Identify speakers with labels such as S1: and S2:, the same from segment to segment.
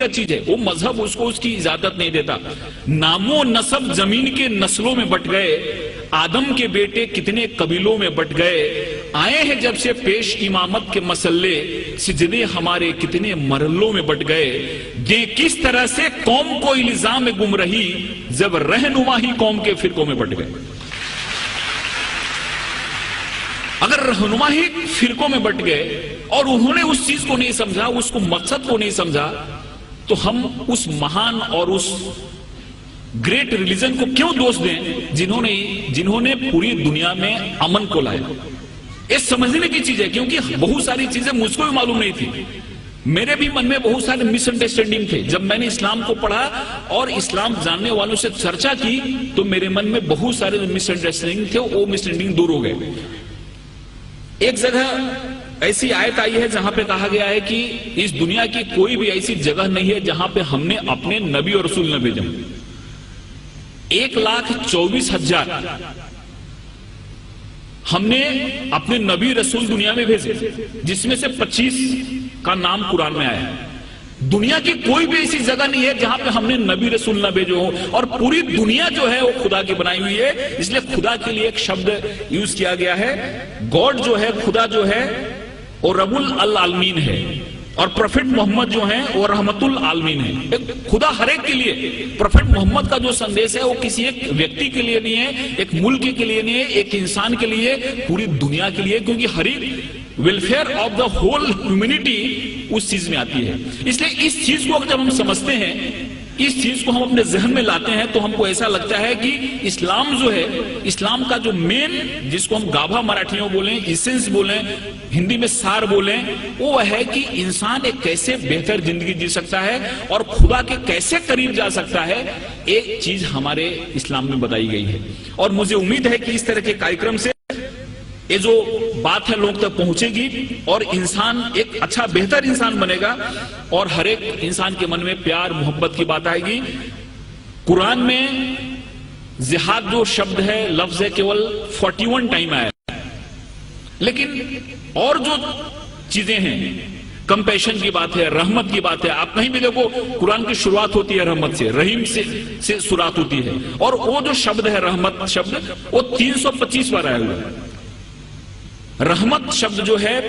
S1: چیز ہے، وہ مذہب اس کو اس کی اجازت نہیں دیتا. نام و نسب زمین کے نسلوں میں بٹ گئے، آدم کے بیٹے کتنے قبیلوں میں بٹ گئے، آئے ہیں جب سے پیش امامت کے مسئلے، سجدے ہمارے کتنے مرحلوں میں بٹ گئے. یہ کس طرح سے قوم کو الزام گمراہی، جب رہنما ہی قوم کے فرقوں میں بٹ گئے. اگر رہنما ہی فرقوں میں بٹ گئے اور انہوں نے اس چیز کو نہیں سمجھا، اس کو مقصد کو نہیں سمجھا، تو ہم اس مہان اور اس گریٹ ریلیجن کو کیوں دوش دیں جنہوں نے پوری دنیا میں امن کو لایا. یہ سمجھنے کی چیز ہے، کیونکہ بہت ساری چیزیں مجھ کو بھی معلوم نہیں تھی. میرے بھی من میں بہت سارے مس انڈرسٹینڈنگ تھے. جب میں نے اسلام کو پڑھا اور اسلام جاننے والوں سے چرچا کی تو میرے من میں بہت سارے مس انڈرسٹینڈنگ تھے، وہ مس انڈرسٹینڈنگ دور ہو گئے. ایک جگہ ایسی آیت آئی ہے جہاں پہ کہا گیا ہے کہ اس دنیا کی کوئی بھی ایسی جگہ نہیں ہے جہاں پہ ہم نے اپنے نبی اور رسول نہ بھیجا. 1,24,000 ہم نے اپنے نبی رسول دنیا میں بھیجے، جس میں سے 25 کا نام قرآن میں آیا ہے. دنیا کی کوئی بھی ایسی جگہ نہیں ہے جہاں پہ ہم نے نبی رسول نہ بھیجے ہو، اور پوری دنیا جو ہے وہ خدا کی بنائی ہوئی ہے. اس لیے خدا کے لیے ایک شبد یوز کیا گیا ہے. گاڈ جو ہے، خدا جو ہے وہ رب العالمین ہے، اور پروفٹ محمد جو ہیں وہ رحمت العالمین ہے. خدا ہر ایک کے لیے. پروفٹ محمد کا جو سندیش ہے وہ کسی ایک ویکتی کے لیے نہیں ہے، ایک ملک کے لیے نہیں ہے، ایک انسان کے لیے، پوری دنیا کے لیے، کیونکہ ہر ایک welfare of the whole humanity اس چیز میں آتی ہے. اس لیے اس چیز کو جب ہم سمجھتے ہیں، اس چیز کو ہم اپنے ذہن میں لاتے ہیں، تو ہم کو ایسا لگتا ہے کہ اسلام جو ہے، اسلام کا جو مین، جس کو ہم گابھا مراٹھیوں بولیں، ایسنس بولیں، ہندی میں سار بولیں، وہ ہے کہ انسان ایک کیسے بہتر زندگی جی سکتا ہے اور خدا کے کیسے قریب جا سکتا ہے. ایک چیز ہمارے اسلام میں بتائی گئی ہے، اور مجھے امید ہے کہ اس طرح کے کارکرم سے یہ جو بات ہے لوگ تک پہنچے گی، اور انسان ایک اچھا بہتر انسان بنے گا، اور ہر ایک انسان کے من میں پیار محبت کی بات آئے گی. قرآن میں جہاد جو شبد ہے، لفظ ہے، کیول 41 ٹائم آیا ہے. لیکن اور جو چیزیں ہیں، کمپیشن کی بات ہے، رحمت کی بات ہے. آپ کہیں بھی دیکھو قرآن کی شروعات ہوتی ہے رحمت سے، رحیم سے شروعات ہوتی ہے، اور وہ جو شبد ہے رحمت شبد، وہ 325 بار آیا ہوا ہے. رحمت شبد جو ہے،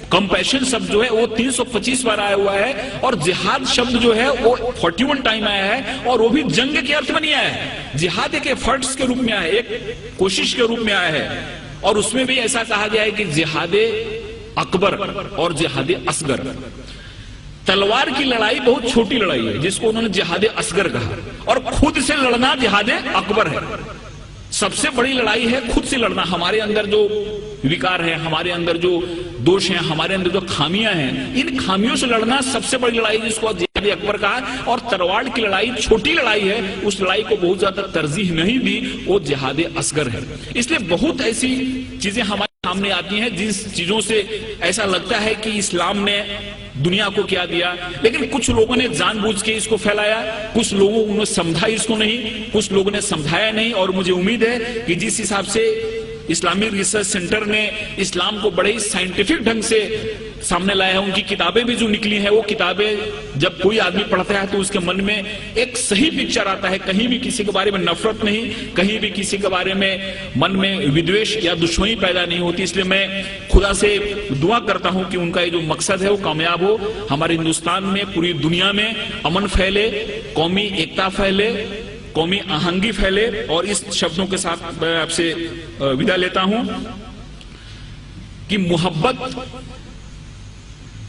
S1: کمپیشن شبد جو ہے، وہ 325 بار آیا ہوا ہے، اور جہاد شبد جو ہے وہ 41 ٹائم آیا ہے. اور وہ بھی جنگ کے ارتھ میں نہیں آیا ہے، جہاد ایک ایفرٹس کے روپ میں آیا ہے، ایک کوشش کے روپ میں آیا ہے. اور اس میں بھی ایسا کہا گیا ہے کہ جہاد اکبر اور جہاد اصغر. تلوار کی لڑائی بہت چھوٹی لڑائی ہے جس کو انہوں نے جہاد اصغر کہا، اور خود سے لڑنا جہاد اکبر ہے. سب سے بڑی لڑائی ہے خود سے لڑنا. ہمارے اندر جو وکار ہے، ہمارے اندر جو دوش ہیں، ہمارے اندر جو خامیاں ہیں، ان خامیوں سے لڑنا سب سے بڑی لڑائی جس کو جہاد اکبر کہا. اور تلوار کی لڑائی چھوٹی لڑائی ہے، اس لڑائی کو بہت زیادہ ترجیح نہیں دی، وہ جہاد اصغر ہے. اس لیے بہت ایسی چیزیں ہمارے سامنے آتی ہیں جس چیزوں سے ایسا لگتا ہے کہ اسلام نے دنیا کو کیا دیا، لیکن کچھ لوگوں نے جان بوجھ کے اس کو پھیلایا، کچھ لوگوں نے سمجھا اس کو نہیں، کچھ لوگوں نے سمجھایا نہیں. اور مجھے امید ہے کہ جس حساب سے اسلامی ریسرچ سینٹر نے اسلام کو بڑے ہی سائنٹیفک ڈھنگ سے سامنے لایا ہے، ان کی کتابیں بھی جو نکلی ہیں، وہ کتابیں جب کوئی آدمی پڑھتا ہے تو اس کے من میں ایک صحیح پکچر آتا ہے. کہیں بھی کسی کے بارے میں نفرت نہیں، کہیں بھی کسی کے بارے میں من میں ودویش یا دشمنی پیدا نہیں ہوتی. اس لیے میں خدا سے دعا کرتا ہوں کہ ان کا یہ جو مقصد ہے وہ کامیاب ہو. ہمارے ہندوستان میں، پوری دنیا میں امن پھیلے، قومی ایکتا پھیلے، قومی آہنگی پھیلے. اور اس شبدوں کے ساتھ میں آپ سے ودا لیتا ہوں کہ محبت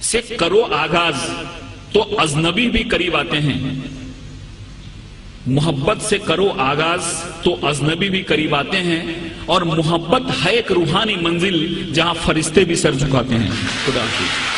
S1: سے کرو آغاز تو اجنبی بھی قریب آتے ہیں. محبت سے کرو آغاز تو اجنبی بھی قریب آتے ہیں، اور محبت ہے ایک روحانی منزل جہاں فرشتے بھی سر جھکاتے ہیں. خدا حافظ.